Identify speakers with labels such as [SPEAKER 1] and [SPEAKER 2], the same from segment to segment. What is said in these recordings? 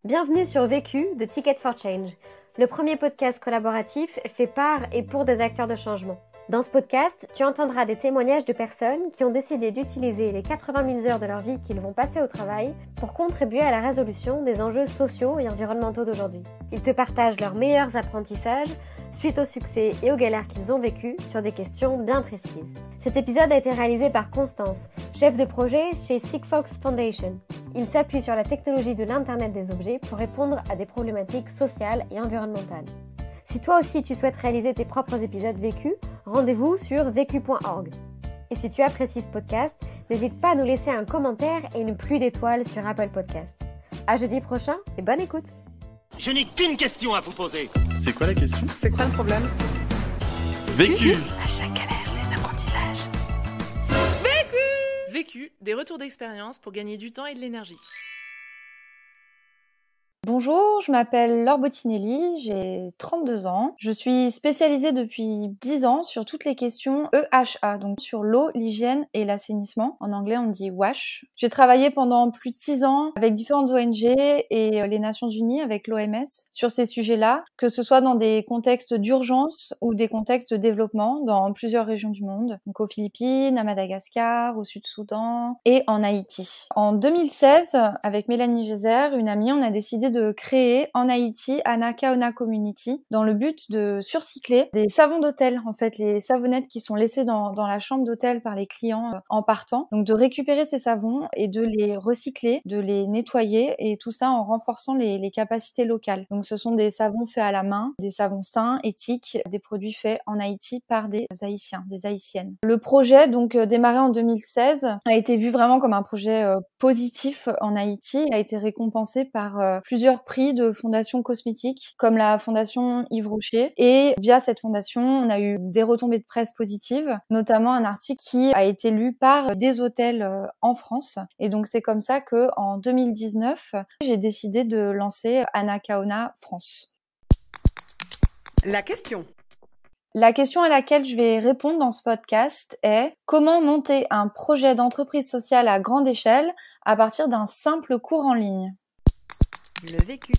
[SPEAKER 1] Bienvenue sur Vécu de Ticket for Change, le premier podcast collaboratif fait par et pour des acteurs de changement. Dans ce podcast, tu entendras des témoignages de personnes qui ont décidé d'utiliser les 80 000 heures de leur vie qu'ils vont passer au travail pour contribuer à la résolution des enjeux sociaux et environnementaux d'aujourd'hui. Ils te partagent leurs meilleurs apprentissages suite au succès et aux galères qu'ils ont vécues sur des questions bien précises. Cet épisode a été réalisé par Constance, chef de projet chez Sigfox Foundation. Il s'appuie sur la technologie de l'Internet des objets pour répondre à des problématiques sociales et environnementales. Si toi aussi tu souhaites réaliser tes propres épisodes vécus, rendez-vous sur vécu.org. Et si tu apprécies ce podcast, n'hésite pas à nous laisser un commentaire et une pluie d'étoiles sur Apple Podcast. À jeudi prochain et bonne écoute.
[SPEAKER 2] Je n'ai qu'une question à vous poser.
[SPEAKER 3] C'est quoi la question?
[SPEAKER 4] C'est quoi le problème?
[SPEAKER 3] Vécu.
[SPEAKER 5] À chaque galère, des apprentissages.
[SPEAKER 4] Vécu, des retours d'expérience pour gagner du temps et de l'énergie.
[SPEAKER 6] Bonjour, je m'appelle Laure Bottinelli, j'ai 32 ans. Je suis spécialisée depuis 10 ans sur toutes les questions EHA, donc sur l'eau, l'hygiène et l'assainissement. En anglais, on dit WASH. J'ai travaillé pendant plus de 6 ans avec différentes ONG et les Nations Unies, avec l'OMS, sur ces sujets-là, que ce soit dans des contextes d'urgence ou des contextes de développement dans plusieurs régions du monde, donc aux Philippines, à Madagascar, au Sud-Soudan et en Haïti. En 2016, avec Mélanie Gézer, une amie, on a décidé de créer en Haïti Anacaona Community dans le but de surcycler des savons d'hôtel, en fait, les savonnettes qui sont laissées dans la chambre d'hôtel par les clients en partant. Donc de récupérer ces savons et de les recycler, de les nettoyer et tout ça en renforçant les capacités locales. Donc ce sont des savons faits à la main, des savons sains, éthiques, des produits faits en Haïti par des Haïtiens, des Haïtiennes. Le projet, donc démarré en 2016, a été vu vraiment comme un projet positif en Haïti, a été récompensé par plusieurs prix de fondations cosmétiques comme la fondation Yves Rocher, et via cette fondation on a eu des retombées de presse positives, notamment un article qui a été lu par des hôtels en France, et donc c'est comme ça que en 2019 j'ai décidé de lancer Anacaona France.
[SPEAKER 4] La question
[SPEAKER 6] à laquelle je vais répondre dans ce podcast est: comment monter un projet d'entreprise sociale à grande échelle à partir d'un simple cours en ligne?
[SPEAKER 5] Le vécu.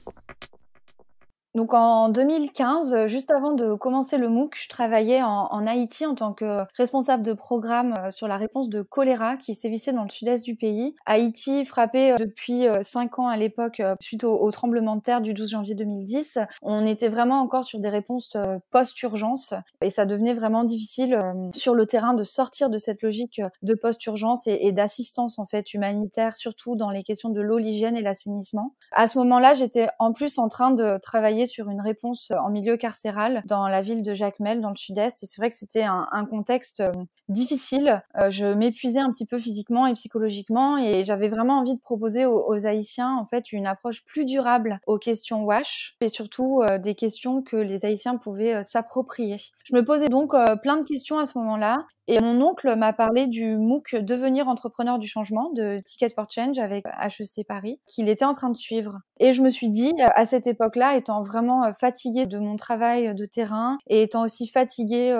[SPEAKER 6] Donc en 2015, juste avant de commencer le MOOC, je travaillais en Haïti en tant que responsable de programme sur la réponse de choléra qui sévissait dans le sud-est du pays. Haïti frappé depuis 5 ans à l'époque suite au tremblement de terre du 12 janvier 2010. On était vraiment encore sur des réponses post-urgence et ça devenait vraiment difficile sur le terrain de sortir de cette logique de post-urgence et d'assistance en fait humanitaire, surtout dans les questions de l'eau, l'hygiène et l'assainissement. À ce moment-là, j'étais en plus en train de travailler sur une réponse en milieu carcéral dans la ville de Jacmel, dans le sud-est. Et c'est vrai que c'était un contexte difficile. Je m'épuisais un petit peu physiquement et psychologiquement et j'avais vraiment envie de proposer aux Haïtiens en fait une approche plus durable aux questions WASH et surtout des questions que les Haïtiens pouvaient s'approprier. Je me posais donc plein de questions à ce moment-là. Et mon oncle m'a parlé du MOOC Devenir entrepreneur du changement de Ticket for Change avec HEC Paris, qu'il était en train de suivre. Et je me suis dit, à cette époque-là, étant vraiment fatiguée de mon travail de terrain et étant aussi fatiguée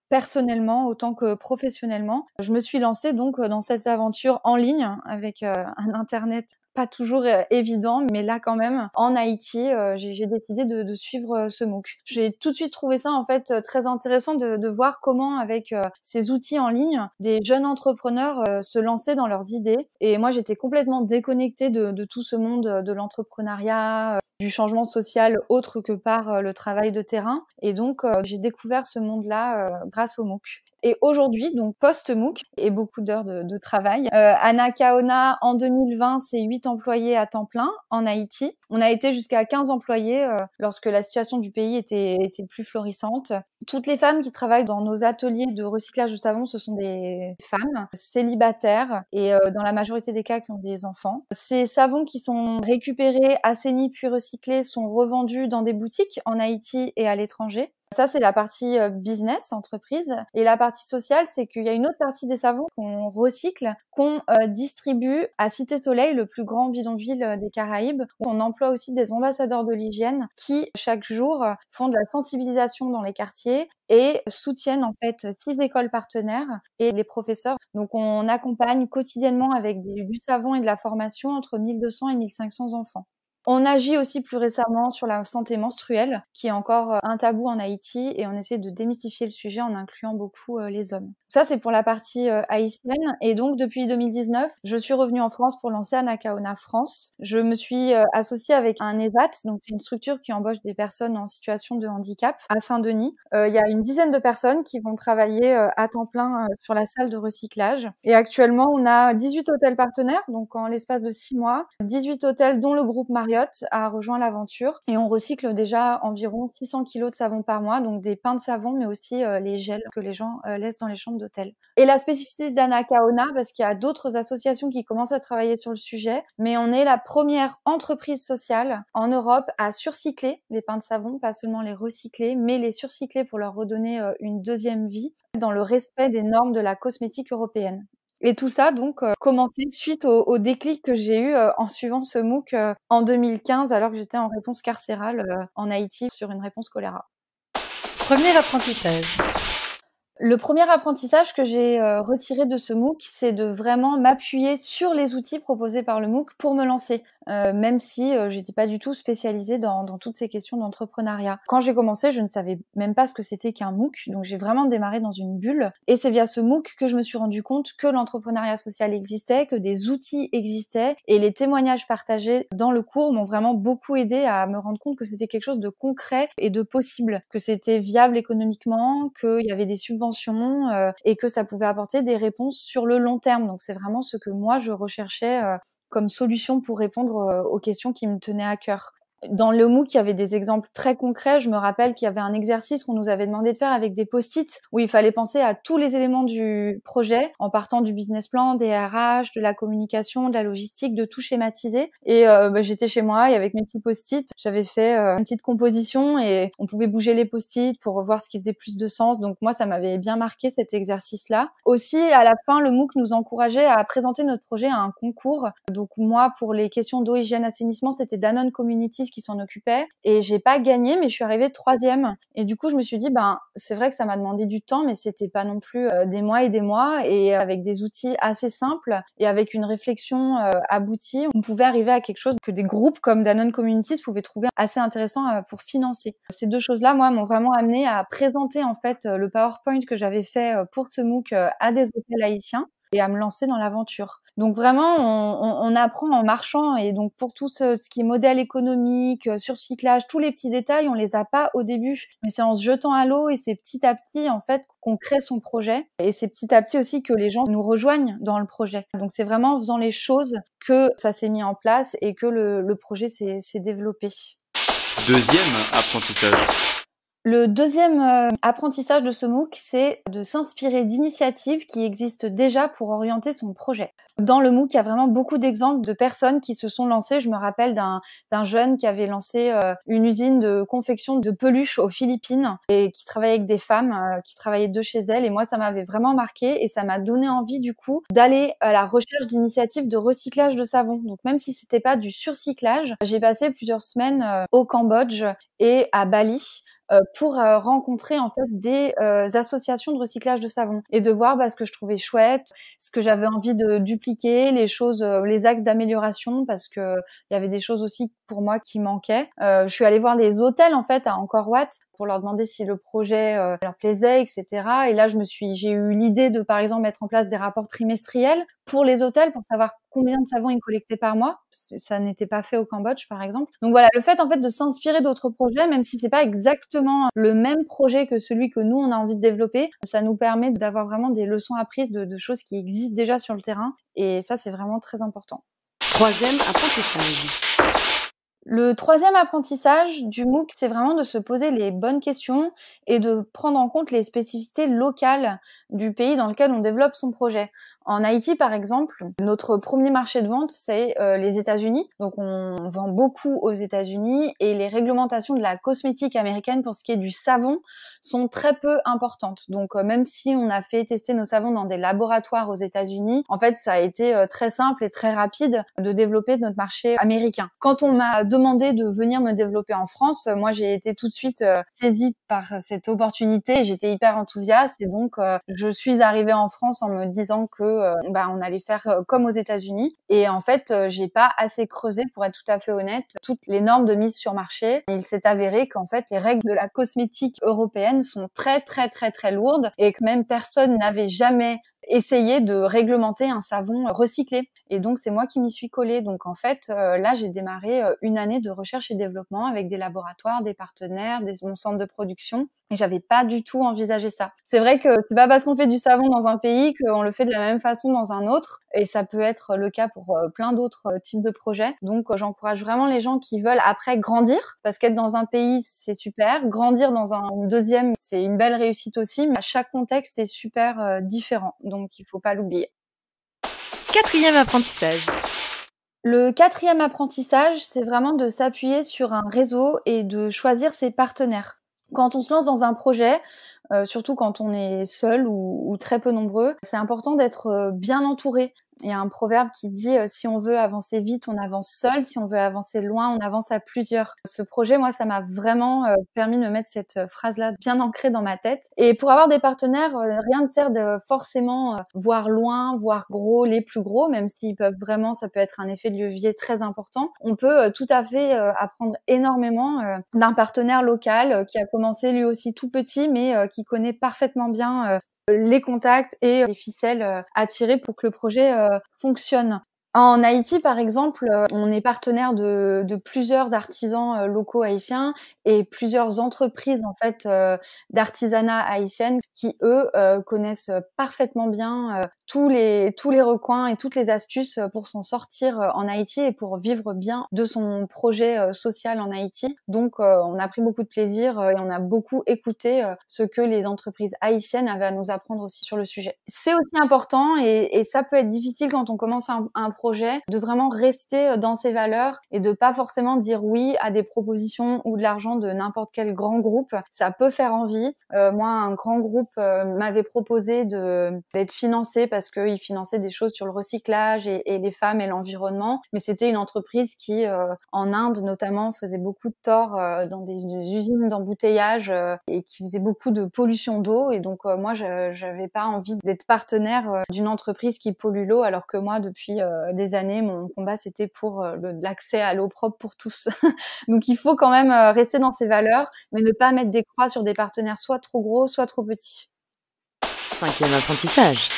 [SPEAKER 6] personnellement autant que professionnellement, je me suis lancée donc dans cette aventure en ligne avec un internet pas toujours évident, mais là quand même, en Haïti, j'ai décidé de suivre ce MOOC. J'ai tout de suite trouvé ça en fait très intéressant de voir comment avec ces outils en ligne, des jeunes entrepreneurs se lançaient dans leurs idées. Et moi, j'étais complètement déconnectée de tout ce monde de l'entrepreneuriat, du changement social autre que par le travail de terrain. Et donc, j'ai découvert ce monde-là grâce au MOOC. Et aujourd'hui, donc post-MOOC et beaucoup d'heures de travail, Anacaona en 2020, c'est 8 employés à temps plein en Haïti. On a été jusqu'à 15 employés lorsque la situation du pays était plus florissante. Toutes les femmes qui travaillent dans nos ateliers de recyclage de savon, ce sont des femmes célibataires et dans la majorité des cas qui ont des enfants. Ces savons qui sont récupérés, assainis puis recyclés sont revendus dans des boutiques en Haïti et à l'étranger. Ça, c'est la partie business, entreprise. Et la partie sociale, c'est qu'il y a une autre partie des savons qu'on recycle, qu'on distribue à Cité Soleil, le plus grand bidonville des Caraïbes. On emploie aussi des ambassadeurs de l'hygiène qui, chaque jour, font de la sensibilisation dans les quartiers et soutiennent en fait 6 écoles partenaires et les professeurs. Donc, on accompagne quotidiennement avec du savon et de la formation entre 1200 et 1500 enfants. On agit aussi plus récemment sur la santé menstruelle, qui est encore un tabou en Haïti, et on essaie de démystifier le sujet en incluant beaucoup les hommes. Ça, c'est pour la partie haïtienne. Et donc, depuis 2019, je suis revenue en France pour lancer Anacaona France. Je me suis associée avec un ESAT, donc c'est une structure qui embauche des personnes en situation de handicap à Saint-Denis. Il y a une dizaine de personnes qui vont travailler à temps plein sur la salle de recyclage. Et actuellement, on a 18 hôtels partenaires, donc en l'espace de 6 mois, 18 hôtels dont le groupe Marriott a rejoint l'aventure. Et on recycle déjà environ 600 kilos de savon par mois, donc des pains de savon, mais aussi les gels que les gens laissent dans les chambres d'hôtel. Et la spécificité d'Anacaona, parce qu'il y a d'autres associations qui commencent à travailler sur le sujet, mais on est la première entreprise sociale en Europe à surcycler les pains de savon, pas seulement les recycler, mais les surcycler pour leur redonner une deuxième vie dans le respect des normes de la cosmétique européenne. Et tout ça, donc, commencé suite au déclic que j'ai eu en suivant ce MOOC en 2015, alors que j'étais en réponse carcérale en Haïti sur une réponse choléra.
[SPEAKER 5] Premier apprentissage.
[SPEAKER 6] Le premier apprentissage que j'ai retiré de ce MOOC, c'est de vraiment m'appuyer sur les outils proposés par le MOOC pour me lancer, même si j'étais pas du tout spécialisée dans toutes ces questions d'entrepreneuriat. Quand j'ai commencé, je ne savais même pas ce que c'était qu'un MOOC, donc j'ai vraiment démarré dans une bulle. Et c'est via ce MOOC que je me suis rendu compte que l'entrepreneuriat social existait, que des outils existaient, et les témoignages partagés dans le cours m'ont vraiment beaucoup aidé à me rendre compte que c'était quelque chose de concret et de possible, que c'était viable économiquement, qu'il y avait des subventions et que ça pouvait apporter des réponses sur le long terme. Donc c'est vraiment ce que moi je recherchais comme solution pour répondre aux questions qui me tenaient à cœur. Dans le MOOC, il y avait des exemples très concrets. Je me rappelle qu'il y avait un exercice qu'on nous avait demandé de faire avec des post-it où il fallait penser à tous les éléments du projet en partant du business plan, des RH, de la communication, de la logistique, de tout schématiser. Et j'étais chez moi et avec mes petits post-it, j'avais fait une petite composition et on pouvait bouger les post-it pour voir ce qui faisait plus de sens. Donc moi, ça m'avait bien marqué cet exercice-là. Aussi, à la fin, le MOOC nous encourageait à présenter notre projet à un concours. Donc moi, pour les questions d'eau, hygiène, assainissement, c'était Danone Communities qui s'en occupait et j'ai pas gagné, mais je suis arrivée 3e. Et du coup, je me suis dit, c'est vrai que ça m'a demandé du temps, mais c'était pas non plus des mois, et avec des outils assez simples et avec une réflexion aboutie, on pouvait arriver à quelque chose que des groupes comme Danone Communities pouvaient trouver assez intéressant pour financer. Ces deux choses-là, moi, m'ont vraiment amené à présenter en fait le PowerPoint que j'avais fait pour ce MOOC à des hôtels haïtiens et à me lancer dans l'aventure. Donc vraiment, on apprend en marchant, et donc pour tout ce qui est modèle économique, surcyclage, tous les petits détails, on les a pas au début, mais c'est en se jetant à l'eau et c'est petit à petit en fait qu'on crée son projet, et c'est petit à petit aussi que les gens nous rejoignent dans le projet. Donc c'est vraiment en faisant les choses que ça s'est mis en place et que le projet s'est développé.
[SPEAKER 3] Deuxième apprentissage.
[SPEAKER 6] Le deuxième apprentissage de ce MOOC, c'est de s'inspirer d'initiatives qui existent déjà pour orienter son projet. Dans le MOOC, il y a vraiment beaucoup d'exemples de personnes qui se sont lancées. Je me rappelle d'un jeune qui avait lancé une usine de confection de peluches aux Philippines et qui travaillait avec des femmes qui travaillaient de chez elles. Et moi, ça m'avait vraiment marqué et ça m'a donné envie du coup d'aller à la recherche d'initiatives de recyclage de savon. Donc même si c'était pas du surcyclage, j'ai passé plusieurs semaines au Cambodge et à Bali pour rencontrer en fait des associations de recyclage de savon et de voir ce que je trouvais chouette, ce que j'avais envie de dupliquer, les choses, les axes d'amélioration, parce que il y avait des choses aussi pour moi qui manquaient. Je suis allée voir les hôtels en fait à Angkor Wat pour leur demander si le projet leur plaisait, etc. Et là j'ai eu l'idée de par exemple mettre en place des rapports trimestriels pour les hôtels pour savoir combien de savon ils collectaient par mois. Ça n'était pas fait au Cambodge par exemple. Donc voilà, le fait en fait de s'inspirer d'autres projets, même si c'est pas exactement le même projet que celui que nous on a envie de développer, ça nous permet d'avoir vraiment des leçons apprises de choses qui existent déjà sur le terrain, et ça c'est vraiment très important.
[SPEAKER 5] Troisième apprentissage.
[SPEAKER 6] Le troisième apprentissage du MOOC, c'est vraiment de se poser les bonnes questions et de prendre en compte les spécificités locales du pays dans lequel on développe son projet. En Haïti, par exemple, notre premier marché de vente, c'est les États-Unis. Donc, on vend beaucoup aux États-Unis et les réglementations de la cosmétique américaine pour ce qui est du savon sont très peu importantes. Donc, même si on a fait tester nos savons dans des laboratoires aux États-Unis, en fait, ça a été très simple et très rapide de développer notre marché américain. Quand on m'a demandé demandé de venir me développer en France, moi j'ai été tout de suite saisie par cette opportunité. J'étais hyper enthousiaste et donc je suis arrivée en France en me disant que on allait faire comme aux États-Unis. Et en fait, j'ai pas assez creusé pour être tout à fait honnête toutes les normes de mise sur marché. Il s'est avéré qu'en fait les règles de la cosmétique européenne sont très très très très lourdes et que même personne n'avait jamais essayé de réglementer un savon recyclé. Et donc, c'est moi qui m'y suis collée. Donc, en fait, là, j'ai démarré une année de recherche et développement avec des laboratoires, des partenaires, mon centre de production. Et j'avais pas du tout envisagé ça. C'est vrai que c'est pas parce qu'on fait du savon dans un pays qu'on le fait de la même façon dans un autre. Et ça peut être le cas pour plein d'autres types de projets. Donc, j'encourage vraiment les gens qui veulent après grandir. Parce qu'être dans un pays, c'est super. Grandir dans un deuxième, c'est une belle réussite aussi. Mais à chaque contexte est super différent. Donc, il faut pas l'oublier.
[SPEAKER 5] 4e apprentissage.
[SPEAKER 6] Le 4e apprentissage, c'est vraiment de s'appuyer sur un réseau et de choisir ses partenaires. Quand on se lance dans un projet, surtout quand on est seul ou très peu nombreux, c'est important d'être bien entouré. Il y a un proverbe qui dit si on veut avancer vite, on avance seul. Si on veut avancer loin, on avance à plusieurs. Ce projet, moi, ça m'a vraiment permis de me mettre cette phrase-là bien ancrée dans ma tête. Et pour avoir des partenaires, rien ne sert de forcément voir loin, voir gros, les plus gros, même s'ils peuvent vraiment, ça peut être un effet de levier très important. On peut tout à fait apprendre énormément d'un partenaire local qui a commencé lui aussi tout petit, mais qui connaît parfaitement bien les contacts et les ficelles à tirer pour que le projet fonctionne. En Haïti, par exemple, on est partenaire de plusieurs artisans locaux haïtiens et plusieurs entreprises en fait d'artisanat haïtiennes qui eux connaissent parfaitement bien tous les recoins et toutes les astuces pour s'en sortir en Haïti et pour vivre bien de son projet social en Haïti. Donc on a pris beaucoup de plaisir et on a beaucoup écouté ce que les entreprises haïtiennes avaient à nous apprendre aussi sur le sujet. C'est aussi important et ça peut être difficile quand on commence un projet de vraiment rester dans ses valeurs et de pas forcément dire oui à des propositions ou de l'argent de n'importe quel grand groupe. Ça peut faire envie. Moi, un grand groupe m'avait proposé d'être financé parce qu'ils finançaient des choses sur le recyclage et les femmes et l'environnement. Mais c'était une entreprise qui, en Inde notamment, faisait beaucoup de tort dans des usines d'embouteillage et qui faisait beaucoup de pollution d'eau. Et donc, moi, j'avais pas envie d'être partenaire d'une entreprise qui pollue l'eau, alors que moi, depuis des années, mon combat, c'était pour l'accès à l'eau propre pour tous. Donc, il faut quand même rester dans ses valeurs, mais ne pas mettre des croix sur des partenaires soit trop gros, soit trop petits.
[SPEAKER 5] 5e apprentissage.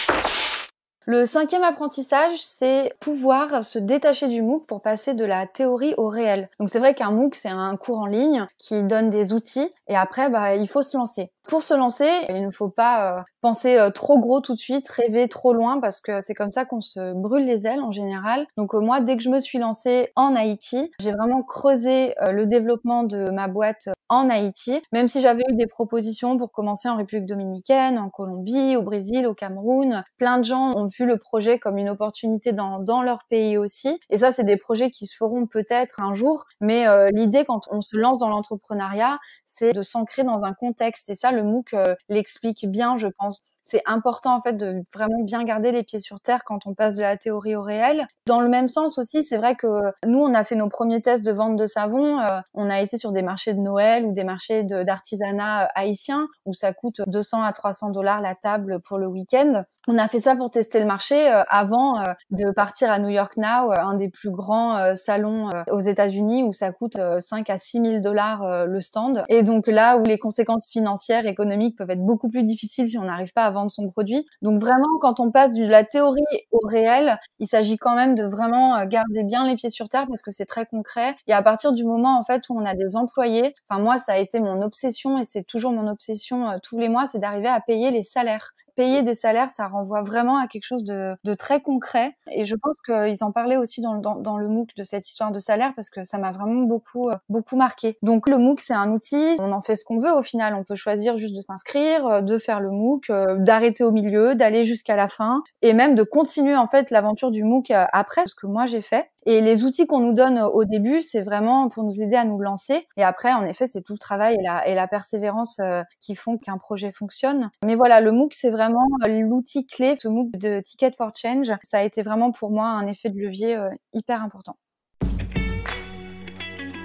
[SPEAKER 6] Le 5e apprentissage, c'est pouvoir se détacher du MOOC pour passer de la théorie au réel. Donc c'est vrai qu'un MOOC, c'est un cours en ligne qui donne des outils et après, il faut se lancer. Pour se lancer, il ne faut pas penser trop gros tout de suite, rêver trop loin parce que c'est comme ça qu'on se brûle les ailes en général. Donc moi, dès que je me suis lancée en Haïti, j'ai vraiment creusé le développement de ma boîte en Haïti, même si j'avais eu des propositions pour commencer en République dominicaine, en Colombie, au Brésil, au Cameroun. Plein de gens ont vu le projet comme une opportunité dans leur pays aussi. Et ça, c'est des projets qui se feront peut-être un jour. Mais l'idée, quand on se lance dans l'entrepreneuriat, c'est de s'ancrer dans un contexte. Et ça, le MOOC l'explique bien, je pense. C'est important en fait de vraiment bien garder les pieds sur terre quand on passe de la théorie au réel. Dans le même sens aussi, c'est vrai que nous, on a fait nos premiers tests de vente de savon. On a été sur des marchés de Noël ou des marchés d'artisanat haïtien où ça coûte 200 à 300 $ la table pour le week-end. On a fait ça pour tester le marché avant de partir à New York Now, un des plus grands salons aux États-Unis où ça coûte 5 à 6 000 $ le stand. Et donc là où les conséquences financières, économiques peuvent être beaucoup plus difficiles si on n'arrive pas à vendre son produit. Donc vraiment, quand on passe de la théorie au réel, il s'agit quand même de vraiment garder bien les pieds sur terre parce que c'est très concret. Et à partir du moment en fait où on a des employés, enfin moi ça a été mon obsession et c'est toujours mon obsession tous les mois, c'est d'arriver à payer les salaires. Payer des salaires, ça renvoie vraiment à quelque chose de très concret. Et je pense qu'ils en parlaient aussi dans le MOOC de cette histoire de salaire parce que ça m'a vraiment beaucoup marqué. Donc le MOOC, c'est un outil, on en fait ce qu'on veut au final. On peut choisir juste de s'inscrire, de faire le MOOC, d'arrêter au milieu, d'aller jusqu'à la fin et même de continuer en fait l'aventure du MOOC après, ce que moi j'ai fait. Et les outils qu'on nous donne au début, c'est vraiment pour nous aider à nous lancer. Et après, en effet, c'est tout le travail et la persévérance qui font qu'un projet fonctionne. Mais voilà, le MOOC, c'est vraiment l'outil clé. Ce MOOC de Ticket for Change, ça a été vraiment pour moi un effet de levier hyper important.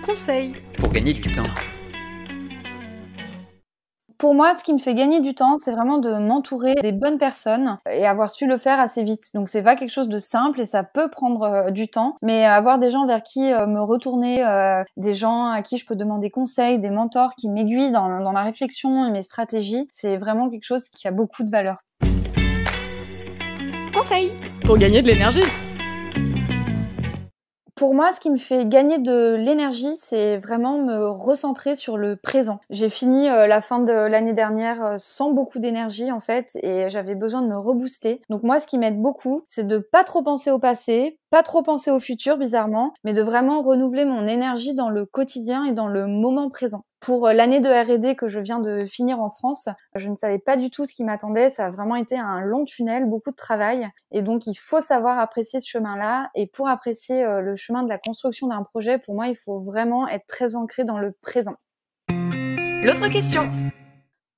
[SPEAKER 5] conseils.
[SPEAKER 3] Pour gagner du temps.
[SPEAKER 6] Pour moi, ce qui me fait gagner du temps, c'est vraiment de m'entourer des bonnes personnes et avoir su le faire assez vite. Donc c'est pas quelque chose de simple et ça peut prendre du temps, mais avoir des gens vers qui me retourner, des gens à qui je peux demander conseil, des mentors qui m'aiguillent dans ma réflexion et mes stratégies, c'est vraiment quelque chose qui a beaucoup de valeur.
[SPEAKER 4] Conseil pour gagner de l'énergie.
[SPEAKER 6] Pour moi, ce qui me fait gagner de l'énergie, c'est vraiment me recentrer sur le présent. J'ai fini la fin de l'année dernière sans beaucoup d'énergie en fait et j'avais besoin de me rebooster. Donc moi, ce qui m'aide beaucoup, c'est de pas trop penser au passé, pas trop penser au futur bizarrement, mais de vraiment renouveler mon énergie dans le quotidien et dans le moment présent. Pour l'année de R&D que je viens de finir en France, je ne savais pas du tout ce qui m'attendait. Ça a vraiment été un long tunnel, beaucoup de travail. Et donc, il faut savoir apprécier ce chemin-là. Et pour apprécier le chemin de la construction d'un projet, pour moi, il faut vraiment être très ancré dans le présent.
[SPEAKER 4] L'autre question.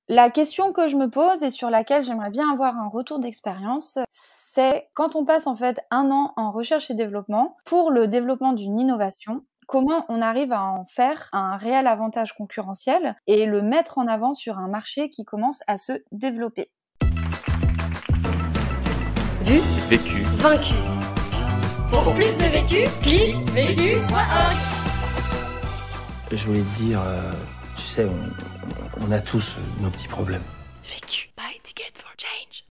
[SPEAKER 6] La question que je me pose et sur laquelle j'aimerais bien avoir un retour d'expérience, c'est quand on passe en fait 1 an en recherche et développement pour le développement d'une innovation, comment on arrive à en faire un réel avantage concurrentiel et le mettre en avant sur un marché qui commence à se développer.
[SPEAKER 3] Vu, vécu,
[SPEAKER 1] Vaincu.
[SPEAKER 7] Pour plus de vécu, clique vécu.org.
[SPEAKER 8] Je voulais te dire, tu sais, on a tous nos petits problèmes.
[SPEAKER 5] Vécu.